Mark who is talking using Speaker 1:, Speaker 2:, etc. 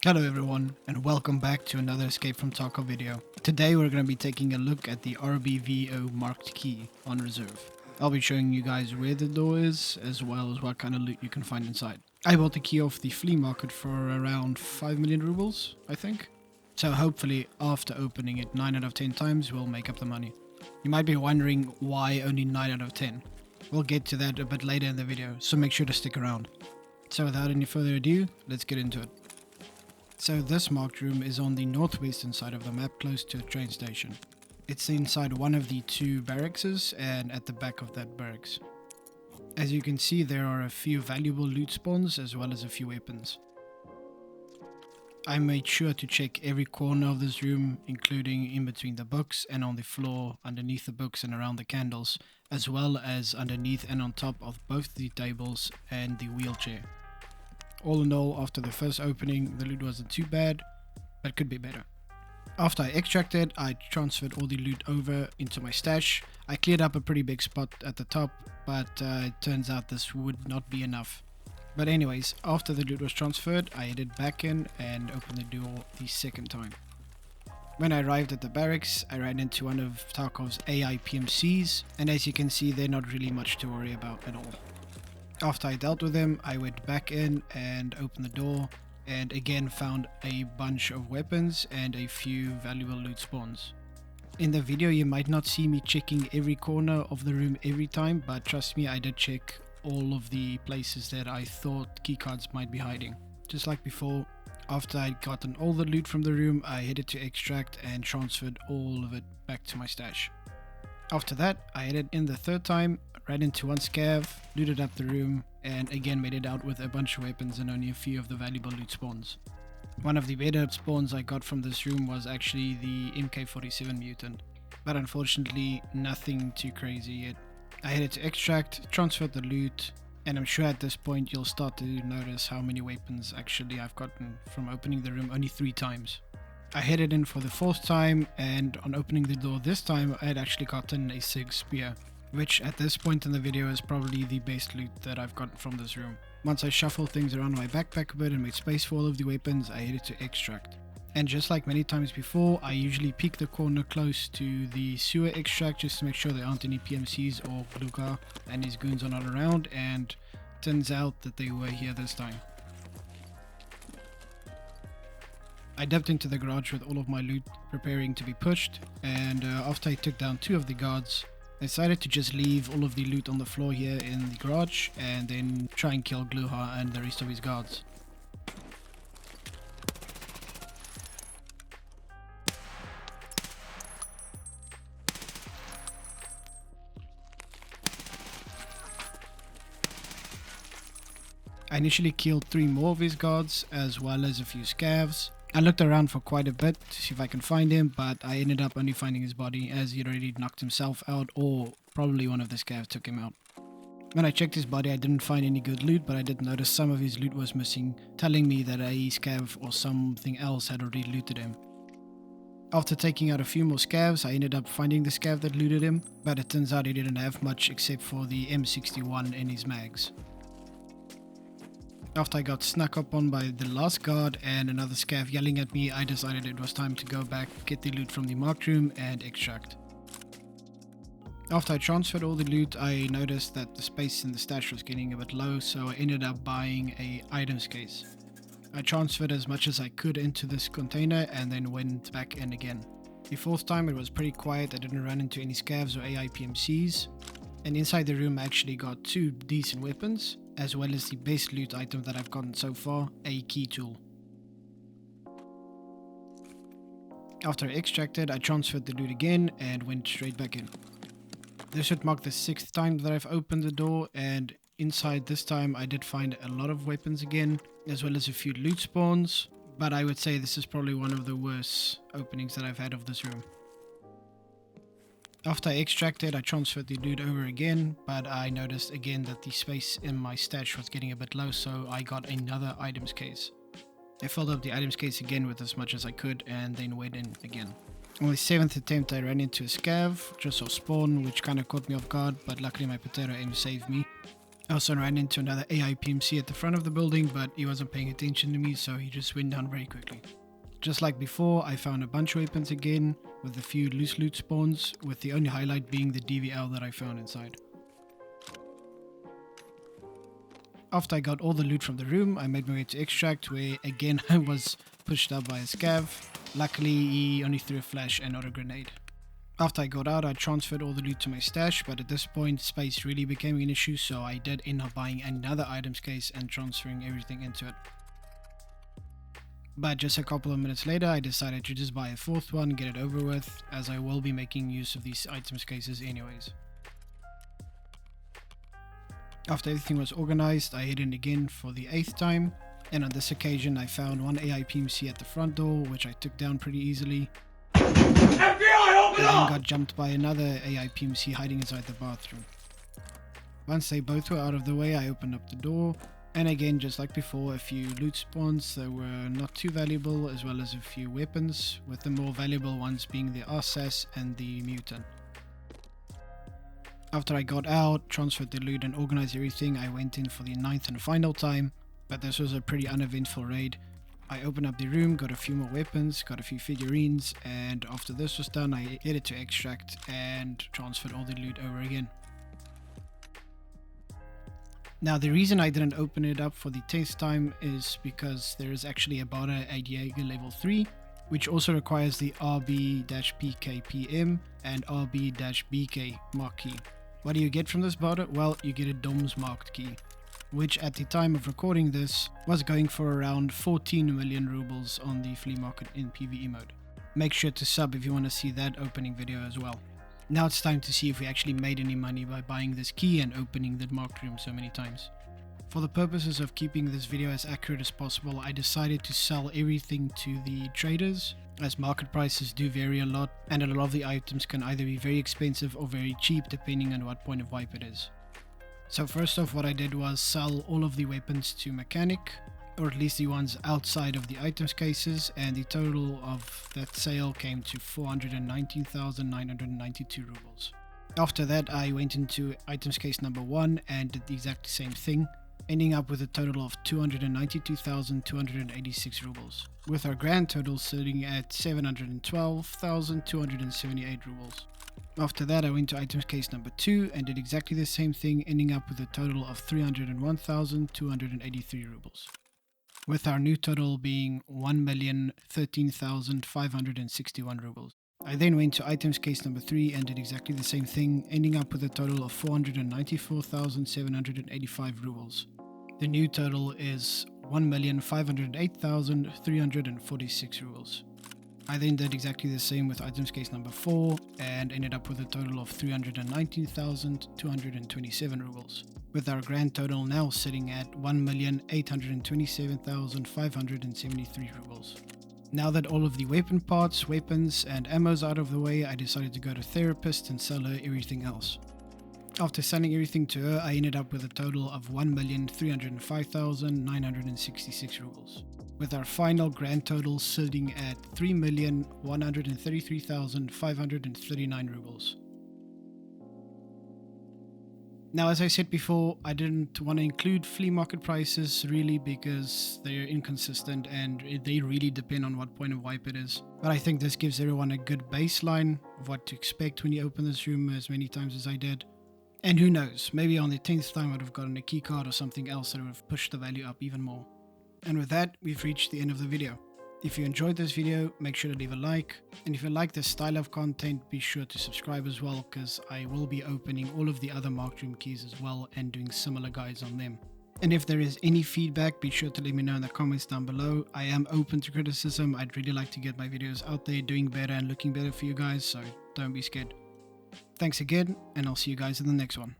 Speaker 1: Hello everyone, and welcome back to another Escape from Tarkov video. Today we're going to be taking a look at the RBVO marked key on reserve. I'll be showing you guys where the door is, as well as what kind of loot you can find inside. I bought the key off the flea market for around 5 million rubles, I think. So hopefully after opening it 9 out of 10 times we'll make up the money. You might be wondering why only 9 out of 10. We'll get to that a bit later in the video, so make sure to stick around. So without any further ado, let's get into it. So this marked room is on the northwestern side of the map, close to a train station. It's inside one of the two barracks and at the back of that barracks. As you can see, there are a few valuable loot spawns as well as a few weapons. I made sure to check every corner of this room, including in between the books and on the floor, underneath the books and around the candles, as well as underneath and on top of both the tables and the wheelchair. All in all, after the first opening, the loot wasn't too bad, but could be better. After I extracted, I transferred all the loot over into my stash. I cleared up a pretty big spot at the top, but it turns out this would not be enough. But anyways, after the loot was transferred, I headed back in and opened the door the second time. When I arrived at the barracks, I ran into one of Tarkov's AI PMCs, and as you can see, they're not really much to worry about at all. After I dealt with him, I went back in and opened the door and again found a bunch of weapons and a few valuable loot spawns. In the video you might not see me checking every corner of the room every time, but trust me, I did check all of the places that I thought keycards might be hiding. Just like before, after I'd gotten all the loot from the room, I headed to extract and transferred all of it back to my stash. After that, I headed in the third time, ran into one scav, looted up the room, and again made it out with a bunch of weapons and only a few of the valuable loot spawns. One of the better spawns I got from this room was actually the MK47 mutant, but unfortunately nothing too crazy yet. I headed to extract, transferred the loot, and I'm sure at this point you'll start to notice how many weapons actually I've gotten from opening the room only 3 times. I headed in for the 4th time, and on opening the door this time I had actually gotten a SIG spear, which at this point in the video is probably the best loot that I've gotten from this room. Once I shuffled things around my backpack a bit and made space for all of the weapons, I headed to extract. And just like many times before, I usually peek the corner close to the sewer extract just to make sure there aren't any PMCs or Bluka and his goons are not around, and turns out that they were here this time. I dipped into the garage with all of my loot preparing to be pushed, and after I took down 2 of the guards, I decided to just leave all of the loot on the floor here in the garage and then try and kill Gluha and the rest of his guards. I initially killed 3 more of his guards as well as a few scavs. I looked around for quite a bit to see if I can find him, but I ended up only finding his body as he'd already knocked himself out, or probably one of the scavs took him out. When I checked his body, I didn't find any good loot, but I did notice some of his loot was missing, telling me that a scav or something else had already looted him. After taking out a few more scavs, I ended up finding the scav that looted him, but it turns out he didn't have much except for the M61 in his mags. After I got snuck up on by the last guard and another scav yelling at me, I decided it was time to go back, get the loot from the marked room and extract. After I transferred all the loot, I noticed that the space in the stash was getting a bit low, so I ended up buying a items case. I transferred as much as I could into this container and then went back in again. The 4th time it was pretty quiet, I didn't run into any scavs or AI PMCs, and inside the room I actually got 2 decent weapons, as well as the best loot item that I've gotten so far, a key tool. After I extracted, I transferred the loot again and went straight back in. This should mark the 6th time that I've opened the door, and inside this time I did find a lot of weapons again, as well as a few loot spawns, but I would say this is probably one of the worst openings that I've had of this room. After I extracted, I transferred the loot over again, but I noticed again that the space in my stash was getting a bit low, so I got another items case. I filled up the items case again with as much as I could and then went in again. On the 7th attempt I ran into a scav, just saw spawn, which kinda caught me off guard, but luckily my potato aim saved me. I also ran into another AI PMC at the front of the building, but he wasn't paying attention to me, so he just went down very quickly. Just like before, I found a bunch of weapons again, with a few loose loot spawns, with the only highlight being the DVL that I found inside. After I got all the loot from the room, I made my way to Extract, where again I was pushed up by a scav. Luckily, he only threw a flash and not a grenade. After I got out, I transferred all the loot to my stash, but at this point space really became an issue, so I did end up buying another items case and transferring everything into it. But just a couple of minutes later, I decided to just buy a fourth one, get it over with, as I will be making use of these items cases anyways. After everything was organized, I hid in again for the 8th time, and on this occasion I found one AI PMC at the front door, which I took down pretty easily.
Speaker 2: FBI, open
Speaker 1: I
Speaker 2: up!
Speaker 1: got jumped by another AI PMC hiding inside the bathroom. Once they both were out of the way, I opened up the door, and again, just like before, a few loot spawns that were not too valuable, as well as a few weapons, with the more valuable ones being the RSAS and the Mutant. After I got out, transferred the loot and organized everything, I went in for the 9th and final time, but this was a pretty uneventful raid. I opened up the room, got a few more weapons, got a few figurines, and after this was done, I headed to Extract and transferred all the loot over again. Now, the reason I didn't open it up for the 10th time is because there is actually a Bada Jaeger level 3, which also requires the RB-PKPM and RB-BK mark key. What do you get from this Bada? Well, you get a DOMS marked key, which at the time of recording this was going for around 14 million rubles on the flea market in PvE mode. Make sure to sub if you want to see that opening video as well. Now it's time to see if we actually made any money by buying this key and opening the marked room so many times. For the purposes of keeping this video as accurate as possible, I decided to sell everything to the traders, as market prices do vary a lot, and a lot of the items can either be very expensive or very cheap depending on what point of wipe it is. So first off, what I did was sell all of the weapons to Mechanic, or at least the ones outside of the items cases, and the total of that sale came to 419,992 rubles. After that, I went into items case number 1 and did the exact same thing, ending up with a total of 292,286 rubles, with our grand total sitting at 712,278 rubles. After that, I went to items case number 2 and did exactly the same thing, ending up with a total of 301,283 rubles, with our new total being 1,013,561 rubles. I then went to items case number 3 and did exactly the same thing, ending up with a total of 494,785 rubles. The new total is 1,508,346 rubles. I then did exactly the same with items case number 4 and ended up with a total of 319,227 rubles, with our grand total now sitting at 1,827,573 rubles. Now that all of the weapon parts, weapons and ammos out of the way, I decided to go to Therapist and sell her everything else. After selling everything to her, I ended up with a total of 1,305,966 rubles, with our final grand total sitting at 3,133,539 rubles. Now, as I said before, I didn't want to include flea market prices really because they're inconsistent and they really depend on what point of wipe it is. But I think this gives everyone a good baseline of what to expect when you open this room as many times as I did. And who knows, maybe on the 10th time I would have gotten a keycard or something else that would have pushed the value up even more. And with that, we've reached the end of the video. If you enjoyed this video, make sure to leave a like, and if you like this style of content, be sure to subscribe as well, because I will be opening all of the other marked room keys as well and doing similar guides on them. And if there is any feedback, be sure to let me know in the comments down below. I am open to criticism. I'd really like to get my videos out there doing better and looking better for you guys, so don't be scared. Thanks again, and I'll see you guys in the next one.